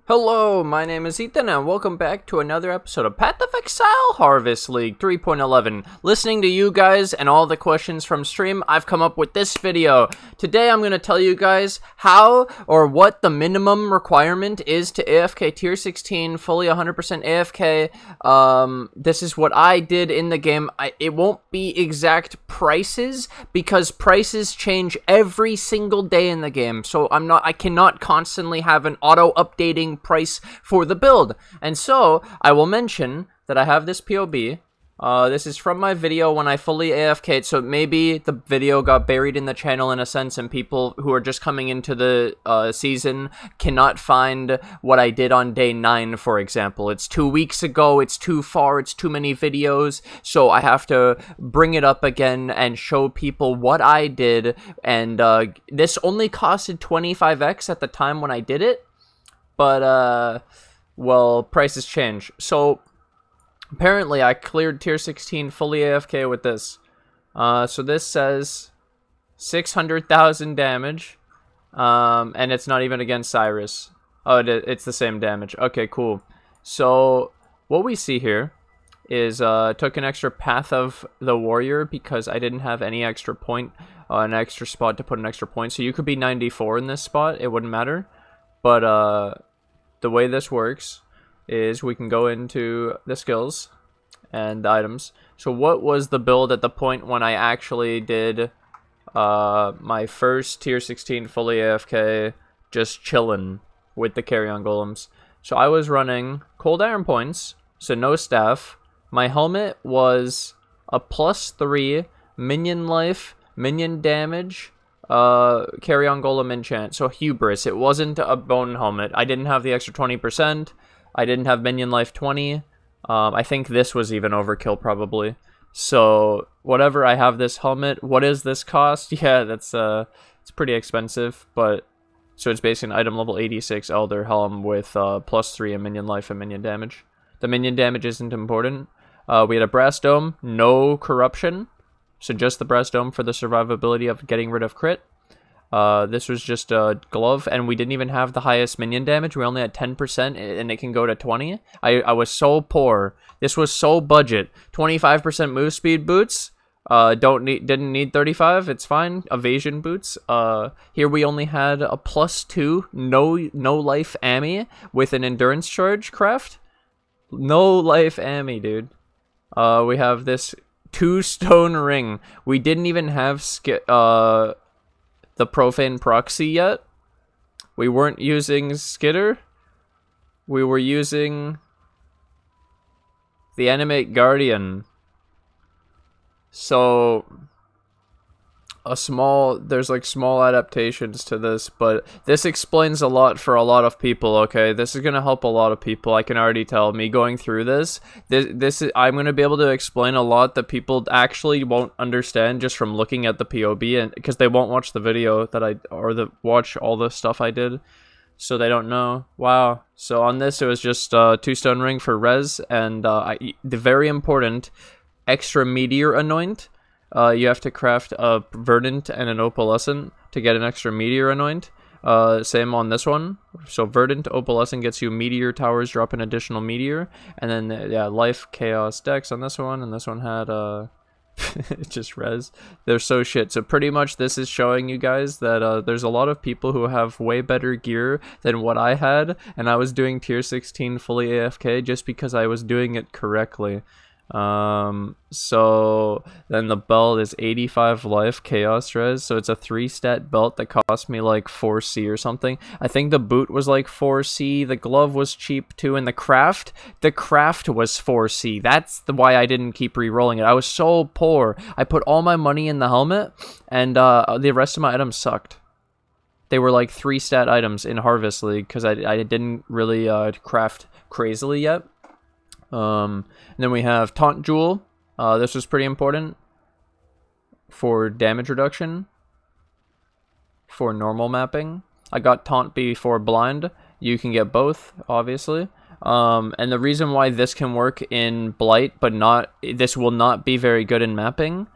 Hello, my name is Ethan, and welcome back to another episode of Path of Exile Harvest League 3.11. Listening to you guys and all the questions from stream, I've come up with this video. Today I'm going to tell you guys how or what the minimum requirement is to AFK Tier 16, fully 100% AFK. This is what I did in the game. It won't be exact prices, because prices change every single day in the game, so I cannot constantly have an auto-updating price for the build. And so I will mention that I have this POB. This is from my video when I fully AFK'd, so maybe the video got buried in the channel in a sense, and people who are just coming into the season cannot find what I did on day 9, for example. It's 2 weeks ago, it's too far, it's too many videos, so I have to bring it up again and show people what I did. And this only costed 25x at the time when I did it, but well, prices change. So apparently I cleared tier 16 fully AFK with this. So this says 600,000 damage, and it's not even against Cyrus. Oh, it's the same damage. Okay, cool. So what we see here is took an extra Path of the Warrior because I didn't have any extra point, an extra spot to put an extra point. So you could be 94 in this spot, it wouldn't matter. But the way this works is we can go into the skills and the items. So what was the build at the point when I actually did my first tier 16 fully AFK, just chillin' with the Carrion Golems? So I was running cold iron points, so no staff. My helmet was a +3 minion life, minion damage, Carrion Golem enchant, so hubris. It wasn't a bone helmet. I didn't have the extra 20%. I didn't have minion life 20. I think this was even overkill probably. So whatever, I have this helmet. What does this cost? Yeah, that's it's pretty expensive, but so it's basically an item level 86 Elder Helm with +3 in minion life and minion damage. The minion damage isn't important. We had a brass dome, no corruption. So just the brass dome for the survivability of getting rid of crit. This was just a glove, and we didn't even have the highest minion damage. We only had 10%, and it can go to 20. I was so poor. This was so budget. 25% move speed boots. Didn't need 35. It's fine. Evasion boots. Here we only had a +2 no life ammy with an endurance charge craft. No life ammy, dude. We have this 2-stone ring. We didn't even have the Profane Proxy yet. We weren't using Skitter. We were using the Animate Guardian. So there's like small adaptations to this, but this explains a lot for a lot of people. Okay, this is gonna help a lot of people. I can already tell. Me going through this I'm gonna be able to explain a lot that people actually won't understand just from looking at the POB, and because they won't watch the video that watch all the stuff I did, so they don't know. Wow. So on this, it was just 2-stone ring for res, and the very important extra meteor anoint. You have to craft a Verdant and an Opalescent to get an extra Meteor Anoint. Same on this one. So Verdant, Opalescent gets you Meteor Towers, drop an additional Meteor. And then, yeah, Life, Chaos, Dex on this one. And this one had, just res. They're so shit. So pretty much this is showing you guys that there's a lot of people who have way better gear than what I had. And I was doing tier 16 fully AFK just because I was doing it correctly. So then the belt is 85 life chaos res, so it's a 3-stat belt that cost me like 4C or something. I think the boot was like 4C, the glove was cheap too, and the craft was 4C. That's why I didn't keep re-rolling it. I was so poor. I put all my money in the helmet, and the rest of my items sucked. They were like 3-stat items in Harvest League because I didn't really craft crazily yet. And then we have Taunt Jewel. This was pretty important for damage reduction, for normal mapping. I got Taunt before Blind. You can get both, obviously. And the reason why this can work in Blight, but this will not be very good in mapping.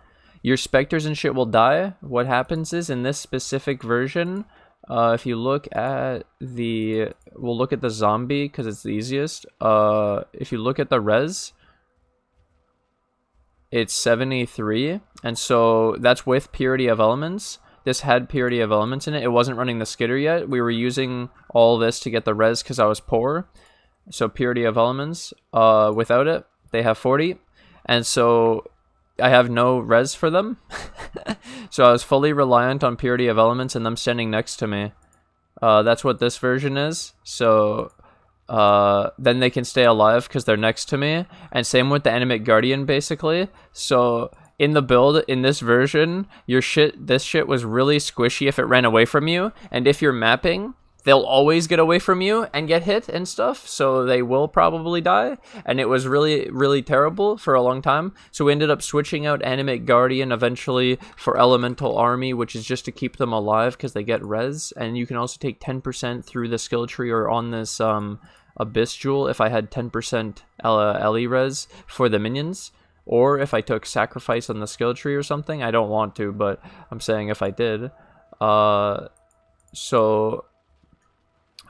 Your Spectres and shit will die. What happens is, in this specific version, If you look at the, we'll look at the zombie because it's the easiest. If you look at the res, it's 73, and so that's with Purity of Elements. This had Purity of Elements in it. It wasn't running the skitter yet. We were using all this to get the res because I was poor. So Purity of Elements, without it, they have 40. And so I have no res for them. So I was fully reliant on Purity of Elements and them standing next to me. That's what this version is. So then they can stay alive because they're next to me. And same with the Animate Guardian, basically. So in the build, in this version, this shit was really squishy if it ran away from you. And if you're mapping, they'll always get away from you and get hit and stuff, so they will probably die. And it was really, really terrible for a long time. So we ended up switching out Animate Guardian eventually for Elemental Army, which is just to keep them alive because they get res. And you can also take 10% through the skill tree or on this Abyss Jewel if I had 10% Ellie res for the minions. Or if I took Sacrifice on the skill tree or something. I don't want to, but I'm saying if I did. So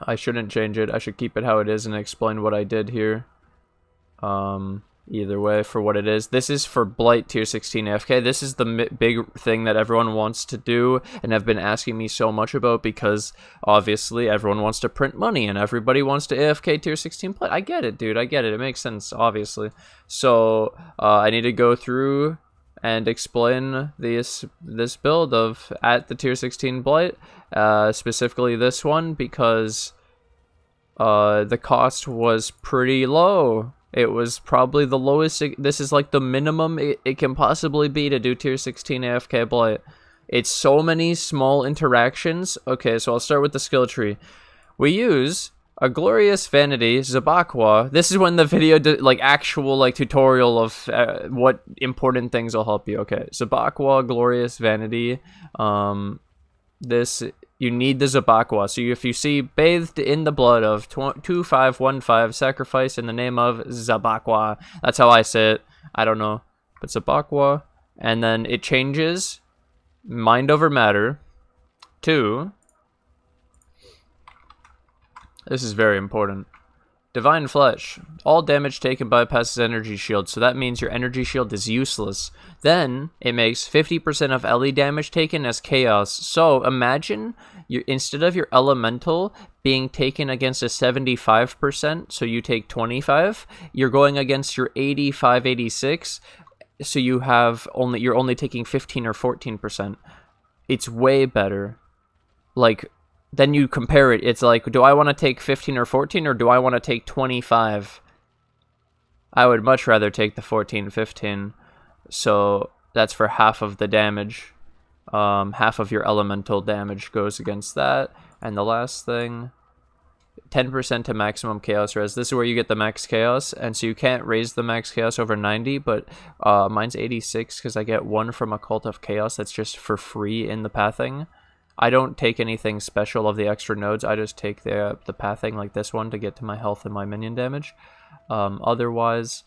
I shouldn't change it. I should keep it how it is and explain what I did here. Either way, for what it is. This is for Blight tier 16 AFK. This is the big thing that everyone wants to do and have been asking me so much about because obviously everyone wants to print money and everybody wants to AFK tier 16 Blight. I get it, dude. I get it. It makes sense, obviously. So I need to go through and explain this build of at the tier 16 Blight, specifically this one, because the cost was pretty low. It was probably the lowest. This is like the minimum it can possibly be to do tier 16 AFK Blight. It's so many small interactions. Okay, so I'll start with the skill tree. We use a Glorious Vanity, Zabakwa. This is when the video, actual tutorial of what important things will help you. Okay, Zabakwa, Glorious Vanity. You need the Zabakwa. So if you see bathed in the blood of 2515, sacrifice in the name of Zabakwa. That's how I say it. I don't know. But Zabakwa. And then it changes mind over matter to... This is very important. Divine Flesh. All damage taken bypasses energy shield, so that means your energy shield is useless. Then, it makes 50% of LE damage taken as chaos. So, imagine, instead of your elemental being taken against a 75%, so you take 25, you're going against your 85, 86, so you're only taking 15 or 14%. It's way better. Then you compare it, it's like, do I want to take 15 or 14, or do I want to take 25? I would much rather take the 14, 15. So that's for half of the damage. Half of your elemental damage goes against that. And the last thing, 10% to maximum chaos res. This is where you get the max chaos, and so you can't raise the max chaos over 90, but mine's 86 because I get one from a Cult of Chaos that's just for free in the pathing. I don't take anything special of the extra nodes. I just take the pathing like this one to get to my health and my minion damage. Otherwise,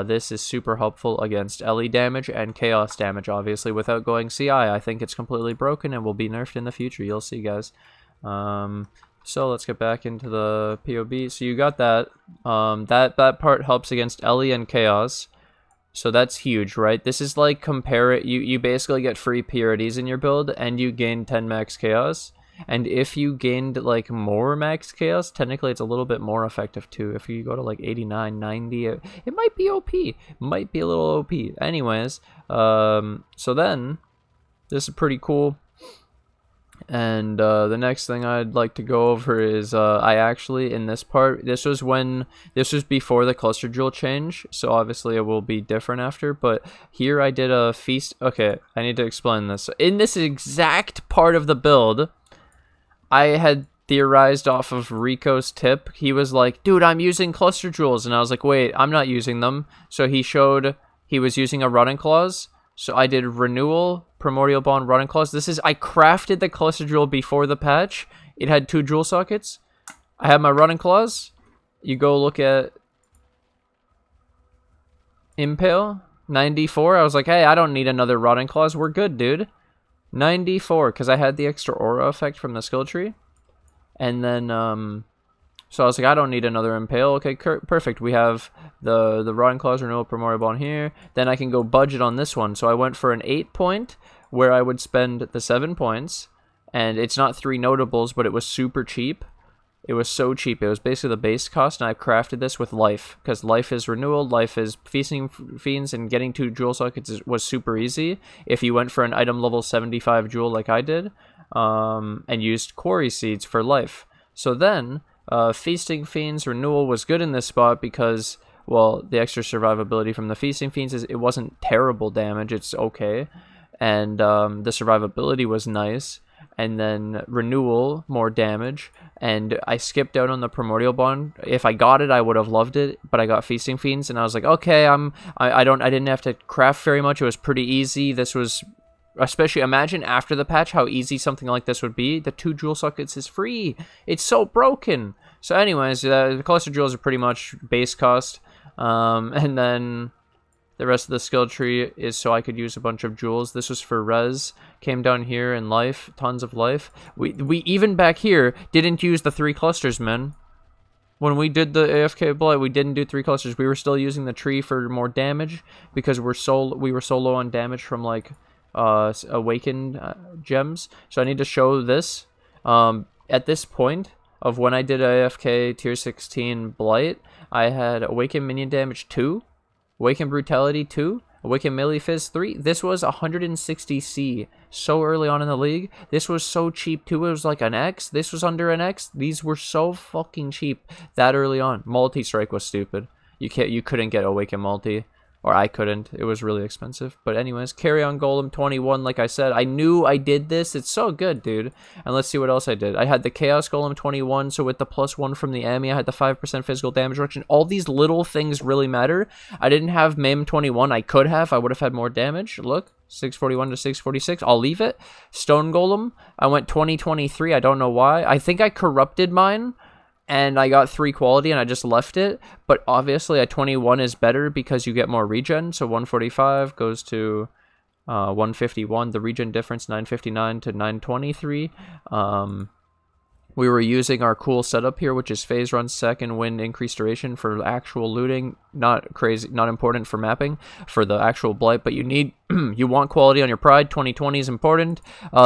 this is super helpful against LE damage and chaos damage, obviously, without going CI. I think it's completely broken and will be nerfed in the future. You'll see, guys. So let's get back into the POB. So you got that. That part helps against LE and chaos. So that's huge, right? This is like you basically get free purities in your build and you gain 10 max chaos. And if you gained more max chaos, technically it's a little bit more effective too. If you go to 89, 90, it might be OP. Might be a little OP. Anyways, so then this is pretty cool. And the next thing I'd like to go over is I actually, in this part, this was before the cluster jewel change, so obviously it will be different after, but here I did a feast. Okay, I need to explain this. In this exact part of the build, I had theorized off of Rico's tip. He was like, dude, I'm using cluster jewels, and I was like, wait, I'm not using them. So he showed he was using a Running Claws. So I did Renewal, Primordial Bond, Running Claws. I crafted the cluster jewel before the patch. It had 2 jewel sockets. I have my Running Claws. You go look at Impale, 94. I was like, hey, I don't need another Running Claws. We're good, dude. 94, because I had the extra aura effect from the skill tree. And then, so I was like, I don't need another Impale. Okay, perfect. We have the Rotting Claws Renewal Primordial on here. Then I can go budget on this one. So I went for an 8 point, where I would spend the 7 points. And it's not 3 notables, but it was super cheap. It was so cheap. It was basically the base cost, and I crafted this with Life. Because Life is Renewal, Life is Feasting Fiends, and getting 2 Jewel Sockets was super easy. If you went for an item level 75 Jewel like I did, and used Quarry Seeds for Life. So then, Feasting Fiends Renewal was good in this spot because, well, the extra survivability from the Feasting Fiends, it wasn't terrible damage, it's okay. And the survivability was nice. And then Renewal, more damage, and I skipped out on the Primordial Bond. If I got it, I would have loved it, but I got Feasting Fiends, and I was like, okay, I didn't have to craft very much. It was pretty easy. This was, especially, imagine after the patch how easy something like this would be. The 2 Jewel Sockets is free. It's so broken. So anyways, the Cluster Jewels are pretty much base cost, and then the rest of the skill tree is so I could use a bunch of jewels. This was for res. Came down here in life, tons of life. We even back here didn't use the 3 clusters, man. When we did the AFK Blight, we didn't do 3 clusters. We were still using the tree for more damage because we were so low on damage from like awakened gems. So I need to show this. At this point of when I did AFK tier 16 Blight, I had awakened minion damage 2. Awaken Brutality 2, Awaken Melee Fizz 3. This was 160C so early on in the league. This was so cheap too. It was like an X. This was under an X. These were so fucking cheap that early on. Multistrike was stupid. You couldn't get Awaken Multi. Or I couldn't. It was really expensive. But anyways, Carrion Golem 21, like I said. I knew I did this. It's so good, dude. And let's see what else I did. I had the Chaos Golem 21, so with the +1 from the Ami, I had the 5% physical damage reduction. All these little things really matter. I didn't have Mim 21. I could have. I would have had more damage. Look, 641 to 646. I'll leave it. Stone Golem, I went 2023. I don't know why. I think I corrupted mine. And I got 3 quality and I just left it. But obviously a 21 is better because you get more regen. So 145 goes to 151. The regen difference 959 to 923. We were using our cool setup here, which is phase run, second wind, increased duration for actual looting. Not crazy, not important for mapping for the actual blight, but you need you want quality on your pride. 2020 is important.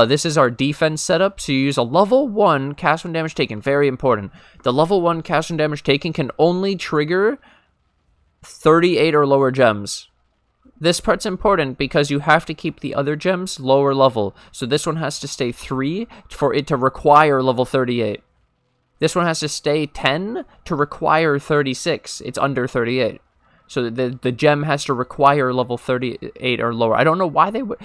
This is our defense setup. So you use a level 1 cast when damage taken. Very important. The level 1 cast when damage taken can only trigger 38 or lower gems. This part's important because you have to keep the other gems lower level. So this one has to stay 3 for it to require level 38. This one has to stay 10 to require 36. It's under 38. So the gem has to require level 38 or lower. I don't know why they would.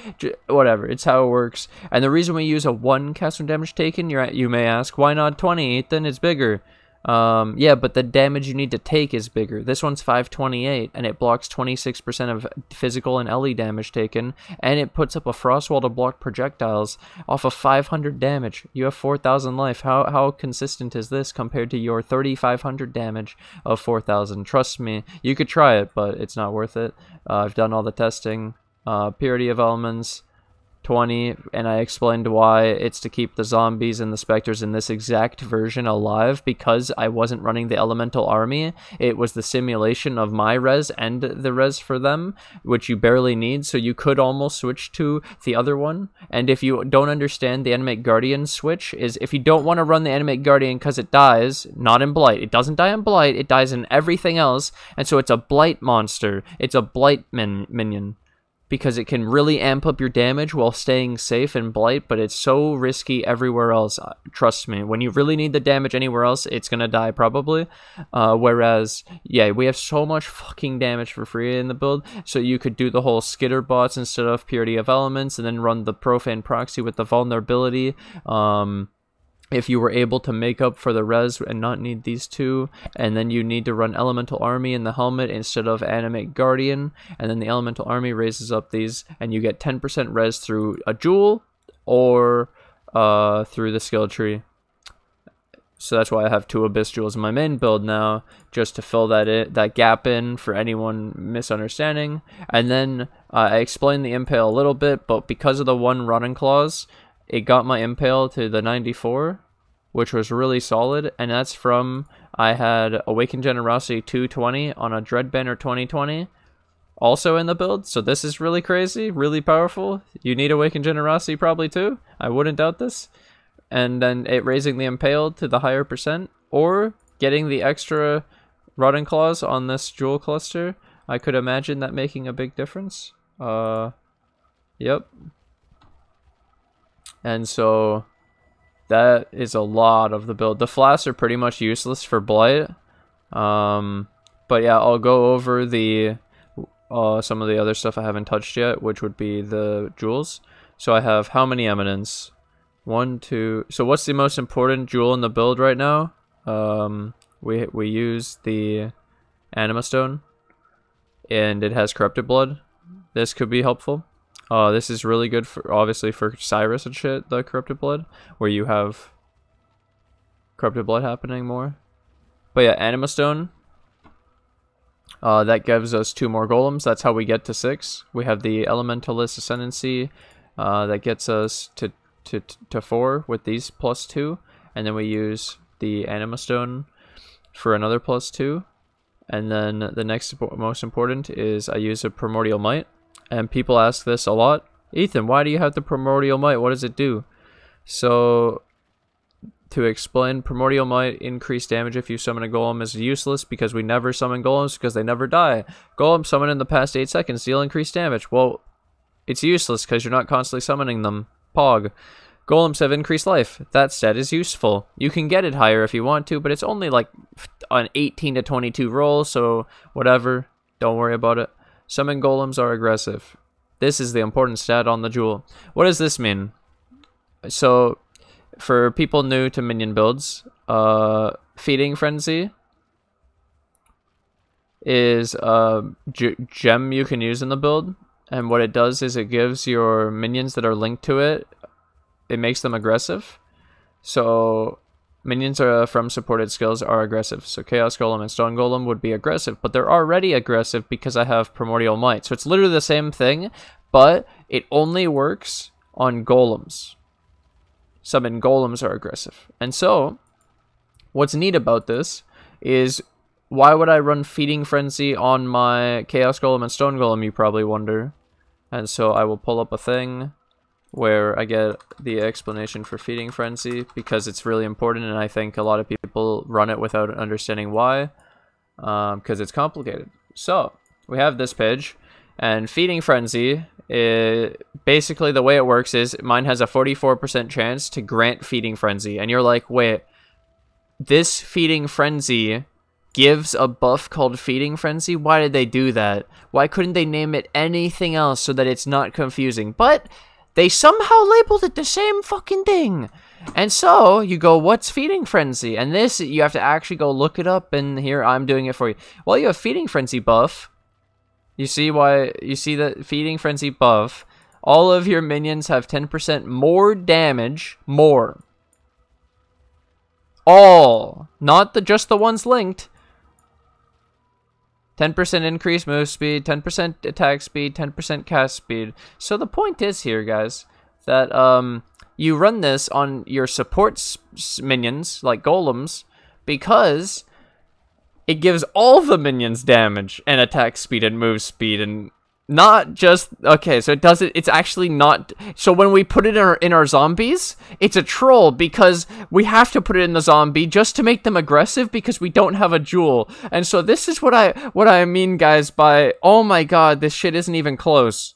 Whatever. It's how it works. And the reason we use a 1 cast when damage taken, you may ask, why not 20? Then it's bigger. Yeah, but the damage you need to take is bigger. This one's 528, and it blocks 26% of physical and LE damage taken, and it puts up a frost wall to block projectiles off of 500 damage. You have 4,000 life. How consistent is this compared to your 3,500 damage of 4,000? Trust me, you could try it, but it's not worth it. I've done all the testing. Purity of Elements 20, and I explained why. It's to keep the zombies and the specters in this exact version alive because I wasn't running the elemental army. It was the simulation of my res and the res for them, which you barely need, so you could almost switch to the other one. And if you don't understand the Animate Guardian switch, is if you don't want to run the Animate Guardian because it dies, not in Blight. It doesn't die in Blight, it dies in everything else, and so it's a Blight monster. It's a Blight minion. Because it can really amp up your damage while staying safe in Blight, but it's so risky everywhere else. Trust me, when you really need the damage anywhere else, it's gonna die probably. Whereas, yeah, we have so much fucking damage for free in the build, so you could do the whole skitter bots instead of Purity of Elements, and then run the Profane Proxy with the vulnerability. If you were able to make up for the res and not need these two, and then you need to run Elemental Army in the helmet instead of Animate Guardian, and then the Elemental Army raises up these, and you get 10% res through a jewel or through the skill tree. So that's why I have 2 Abyss Jewels in my main build now, just to fill that gap in for anyone misunderstanding. And then I explained the Impale a little bit, but because of the 1 running clause, it got my Impale to the 94, which was really solid. And that's from, I had Awakened Generosity 220 on a Dread Banner 2020 also in the build. So this is really crazy, really powerful. You need Awakened Generosity probably too. I wouldn't doubt this. And then it raising the Impale to the higher percent, or getting the extra Rotting Claws on this jewel cluster. I could imagine that making a big difference. Yep. And so that is a lot of the build. The flasks are pretty much useless for Blight. But yeah, I'll go over the some of the other stuff I haven't touched yet, which would be the jewels. So I have how many Eminence? 1, 2. So what's the most important jewel in the build right now? We use the Anima Stone, and it has Corrupted Blood. This could be helpful. This is really good for, obviously, for Cyrus and shit, the Corrupted Blood, where you have Corrupted Blood happening more. But yeah, Anima Stone. That gives us 2 more Golems. That's how we get to 6. We have the Elementalist Ascendancy. That gets us to 4 with these +2, and then we use the Anima Stone for another +2, and then the next most important is I use a Primordial Might. And people ask this a lot, Ethan, why do you have the Primordial Might? What does it do? So to explain, Primordial Might increase damage if you summon a Golem is useless because we never summon Golems because they never die. Golem summoned in the past 8 seconds deal increased damage. Well, it's useless because you're not constantly summoning them. Pog. Golems have increased life. That stat is useful. You can get it higher if you want to, but it's only like an 18 to 22 roll, so whatever. Don't worry about it. Summon Golems are aggressive. This is the important stat on the jewel. What does this mean? So, for people new to Minion builds, Feeding Frenzy is a gem you can use in the build. And what it does is it gives your minions that are linked to it, it makes them aggressive. So minions from supported skills are aggressive. So Chaos Golem and Stone Golem would be aggressive, but they're already aggressive because I have Primordial Might. So it's literally the same thing, but it only works on Golems. Summon Golems are aggressive. And so what's neat about this is, why would I run Feeding Frenzy on my Chaos Golem and Stone Golem, you probably wonder. And so I will pull up a thing where I get the explanation for Feeding Frenzy, because it's really important, and I think a lot of people run it without understanding why, because it's complicated. So we have this page, and Feeding Frenzy, basically the way it works is, mine has a 44% chance to grant Feeding Frenzy, and you're like, wait, this Feeding Frenzy gives a buff called Feeding Frenzy? Why did they do that? Why couldn't they name it anything else so that it's not confusing? But they somehow labeled it the same fucking thing. And so you go, what's Feeding Frenzy? And this, you have to actually go look it up, and here I'm doing it for you. Well, you have Feeding Frenzy buff. You see the Feeding Frenzy buff. All of your minions have 10% more damage. More. All. Not just the ones linked. 10% increase move speed, 10% attack speed, 10% cast speed. So the point is here, guys, that you run this on your support minions, like Golems, because it gives all the minions damage and attack speed and move speed, and not just, okay, so it's actually not, so when we put it in our zombies, it's a troll, because we have to put it in the zombie just to make them aggressive, because we don't have a jewel. And so this is what I mean, guys, by, oh my god, this shit isn't even close.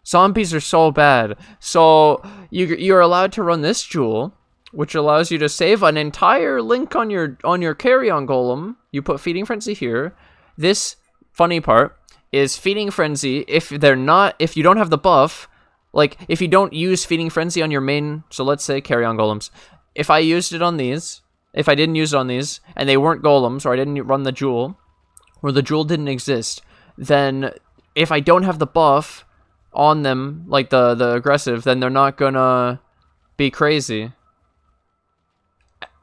Zombies are so bad. So you're allowed to run this jewel, which allows you to save an entire link on your Carrion Golem. You put Feeding Frenzy here. This funny part is Feeding Frenzy, if you don't have the buff, like if you don't use Feeding Frenzy on your main, so let's say Carrion Golems, if I used it on these, if I didn't use it on these, and they weren't Golems, or I didn't run the jewel, or the jewel didn't exist, then if I don't have the buff on them, like the aggressive, then they're not gonna be crazy.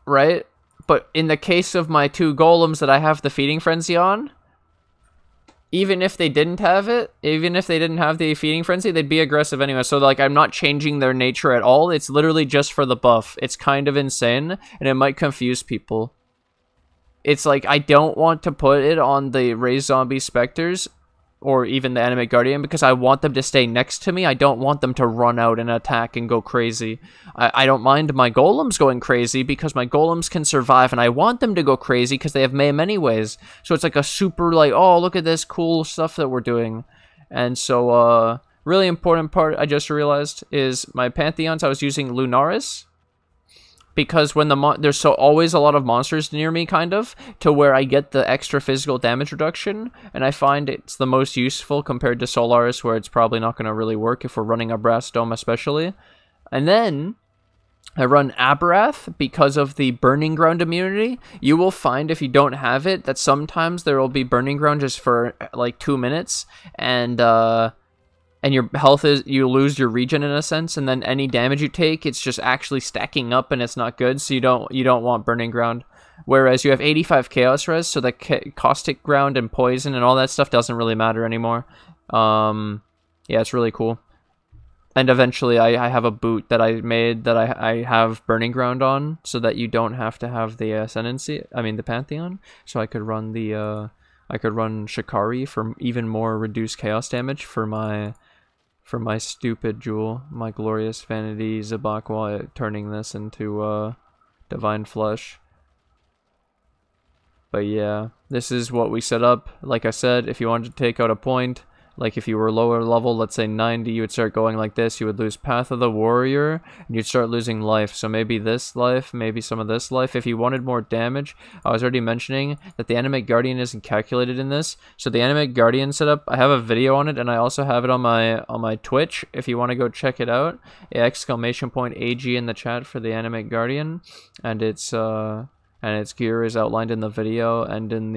Right? But in the case of my 2 golems that I have the Feeding Frenzy on, even if they didn't have it, even if they didn't have the Feeding Frenzy, they'd be aggressive anyway. So, like, I'm not changing their nature at all. It's literally just for the buff. It's kind of insane, and it might confuse people. It's like, I don't want to put it on the Raised Zombie Spectres, or even the Animate Guardian, because I want them to stay next to me. I don't want them to run out and attack and go crazy. I don't mind my golems going crazy, because my golems can survive, and I want them to go crazy because they have mayhem anyways. So it's like a super, like, oh, look at this cool stuff that we're doing. And so, really important part I just realized is my Pantheons, I was using Lunaris, because when there's always a lot of monsters near me, kind of, to where I get the extra physical damage reduction, and I find it's the most useful compared to Solaris, where it's probably not going to really work if we're running a Brass Dome especially. And then I run Abberath because of the Burning Ground immunity. You will find, if you don't have it, that sometimes there will be Burning Ground just for like 2 minutes, and your health you lose your regen in a sense, and then any damage you take, it's just actually stacking up, and it's not good. So you don't want Burning Ground. Whereas you have 85 Chaos Res, so the Caustic Ground and Poison and all that stuff doesn't really matter anymore. Yeah, it's really cool. And eventually, I have a boot that I made that I have Burning Ground on, so that you don't have to have the Ascendancy. I mean the Pantheon. So I could run the I could run Shikari for even more reduced chaos damage for my stupid jewel, my glorious vanity Zabakwa, turning this into divine flesh. But yeah, this is what we set up. Like I said, if you wanted to take out a point, like if you were lower level, let's say 90, you would start going like this. You would lose Path of the Warrior, and you'd start losing life. So maybe this life, maybe some of this life. If you wanted more damage, I was already mentioning that the Animate Guardian isn't calculated in this. So the Animate Guardian setup, I have a video on it, and I also have it on my Twitch. If you want to go check it out, !AG in the chat for the Animate Guardian, and its gear is outlined in the video and in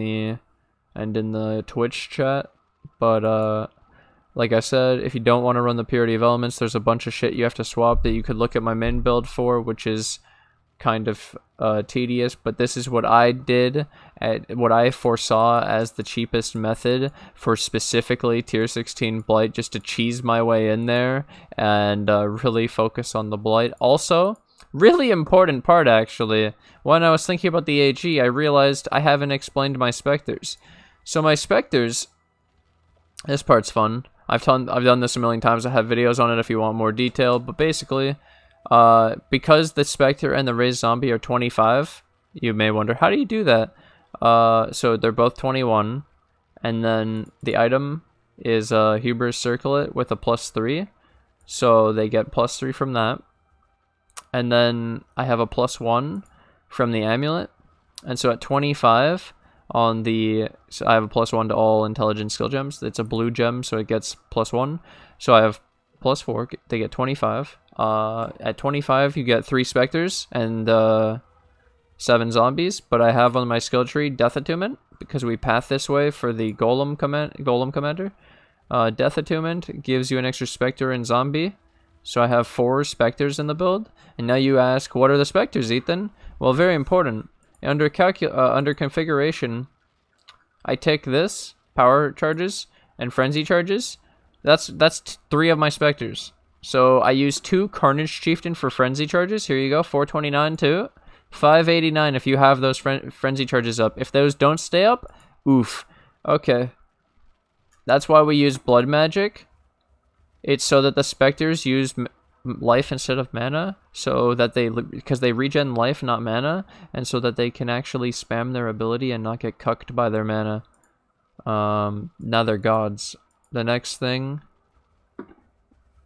the Twitch chat. But, like I said, if you don't want to run the Purity of Elements, there's a bunch of shit you have to swap that you could look at my main build for, which is kind of tedious, but this is what I did, what I foresaw as the cheapest method for specifically Tier 16 Blight, just to cheese my way in there and really focus on the Blight. Also, really important part, actually, when I was thinking about the AG, I realized I haven't explained my Spectres. So my Spectres... This part's fun. I've done this a million times. I have videos on it if you want more detail. But basically, because the Spectre and the Raised Zombie are 25, you may wonder, how do you do that? So they're both 21. And then the item is Huber's Circlet with a +3. So they get +3 from that. And then I have a +1 from the Amulet. And so at 25... so I have a +1 to all intelligence skill gems. It's a blue gem, so it gets +1. So I have +4. They get 25. At 25, you get 3 Spectres and 7 zombies. But I have on my skill tree Death Attunement, because we path this way for the Golem commander. Death Attunement gives you an extra Spectre and zombie. So I have 4 Spectres in the build. And now you ask, what are the Spectres, Ethan? Well, very important. Under configuration, I take this, power charges, and frenzy charges. That's 3 of my Spectres. So I use 2 Carnage Chieftain for frenzy charges. Here you go, 429 too. 589 if you have those frenzy charges up. If those don't stay up, oof. Okay. That's why we use blood magic. It's so that the Spectres use life instead of mana, so that because they regen life, not mana, and so that they can actually spam their ability and not get cucked by their mana. Now they're gods. The next thing,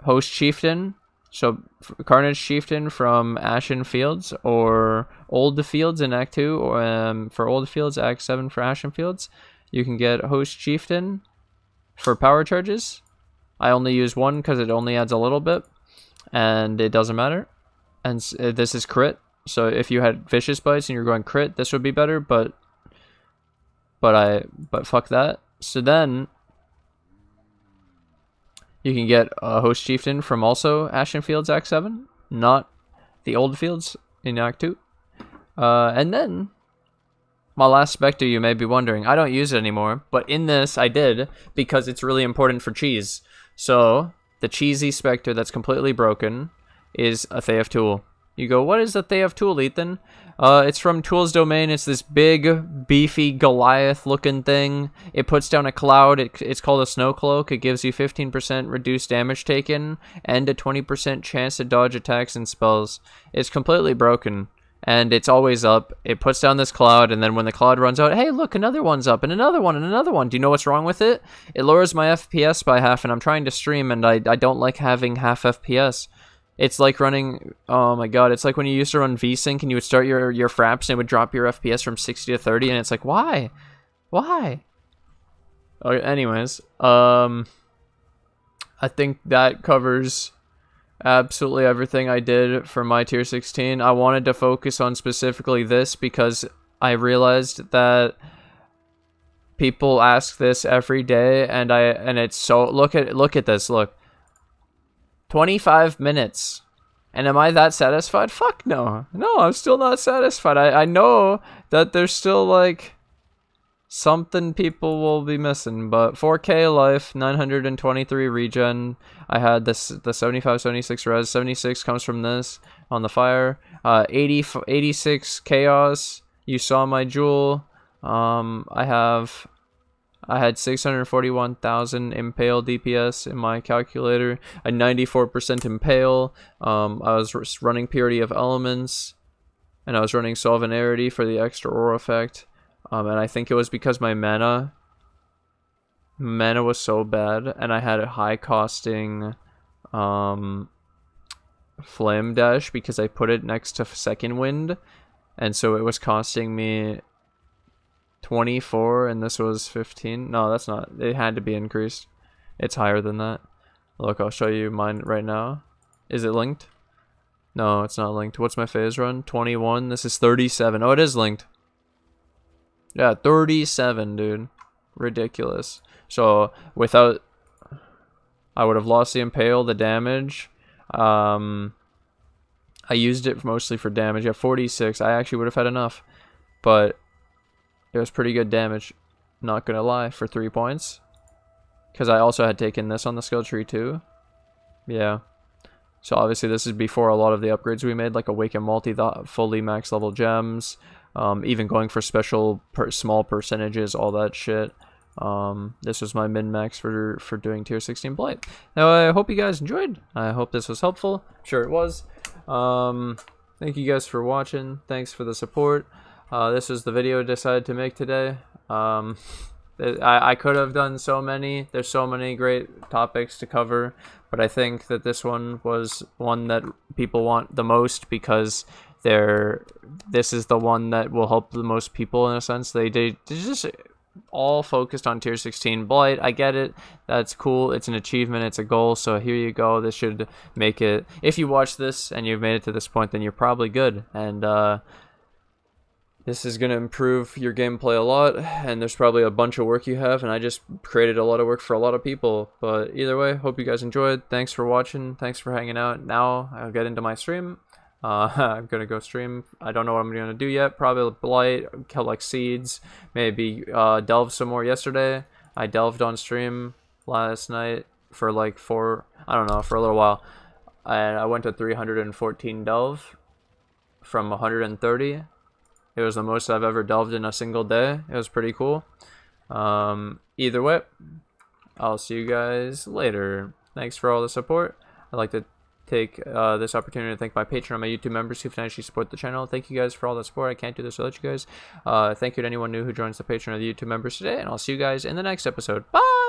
Host Chieftain. So Carnage Chieftain from Ashen Fields or Old Fields in Act 2, or for Old Fields, Act 7 for Ashen Fields. You can get Host Chieftain for power charges. I only use 1 because it only adds a little bit. And it doesn't matter. And this is crit. So if you had Vicious Bites and you're going crit, this would be better, but fuck that. So then you can get a Host Chieftain from also Ashen Fields Act 7, not the Old Fields in Act 2. And then My last Spectre, you may be wondering, I don't use it anymore, but in this I did because it's really important for cheese. So the cheesy Spectre that's completely broken is a Theif Tool. You go, what is the Theif Tool, Ethan? It's from Tool's Domain. It's this big, beefy Goliath-looking thing. It puts down a cloud. It's called a Snow Cloak. It gives you 15% reduced damage taken and a 20% chance to dodge attacks and spells. It's completely broken, and it's always up. It puts down this cloud, and then when the cloud runs out, hey, look, another one's up, and another one, and another one. Do you know what's wrong with it? It lowers my FPS by half, and I'm trying to stream, and I don't like having half FPS. It's like running, oh my god, it's like when you used to run VSync and you would start your fraps and it would drop your FPS from 60 to 30 and it's like, why? Why? Okay, anyways, I think that covers absolutely everything I did for my tier 16. I wanted to focus on specifically this because I realized that people ask this every day and it's so, look at this, look. 25 minutes. And am I that satisfied? Fuck no. No, I'm still not satisfied. I know that there's still like something people will be missing, but 4K life, 923 regen. I had the 75, 76 res. 76 comes from this on the fire. 86 chaos. You saw my jewel. I had 641,000 Impale DPS in my calculator, a 94% Impale. I was running Purity of Elements, and I was running Solvenarity for the extra aura effect. And I think it was because my mana was so bad, and I had a high costing Flame Dash because I put it next to Second Wind, and so it was costing me 24 and this was 15. No, that's not. It had to be increased. It's higher than that. Look, I'll show you mine right now. Is it linked? No, it's not linked. What's my phase run? 21. This is 37. Oh, it is linked. Yeah, 37, dude. Ridiculous. So without, I would have lost the Impale, the damage. I used it mostly for damage. At 46, I actually would have had enough, but it was pretty good damage, not gonna lie, for 3 points. Because I also had taken this on the skill tree too. Yeah. So obviously this is before a lot of the upgrades we made, like Awaken Multi, the fully max level gems, even going for special small percentages, all that shit. This was my min-max for doing tier 16 Blight. Now I hope you guys enjoyed. I hope this was helpful. I'm sure it was. Thank you guys for watching. Thanks for the support. This was the video I decided to make today. I could have done so many. There's so many great topics to cover, but I think that this one was one that people want the most because this is the one that will help the most people in a sense. They just all focused on tier 16 Blight. I get it. That's cool. It's an achievement. It's a goal. So here you go. This should make it. If you watch this and you've made it to this point, then you're probably good. And this is going to improve your gameplay a lot, and there's probably a bunch of work you have, and I just created a lot of work for a lot of people. But either way, hope you guys enjoyed. Thanks for watching. Thanks for hanging out. Now I'll get into my stream. I'm going to go stream. I don't know what I'm going to do yet. Probably Blight, collect seeds, maybe delve some more. Yesterday, I delved on stream last night for like for a little while. And I went to 314 delve from 130. It was the most I've ever delved in a single day. It was pretty cool. Either way, I'll see you guys later. Thanks for all the support. I'd like to take this opportunity to thank my Patreon and my YouTube members who financially support the channel. Thank you guys for all the support. I can't do this without you guys. Thank you to anyone new who joins the Patreon or the YouTube members today, and I'll see you guys in the next episode. Bye!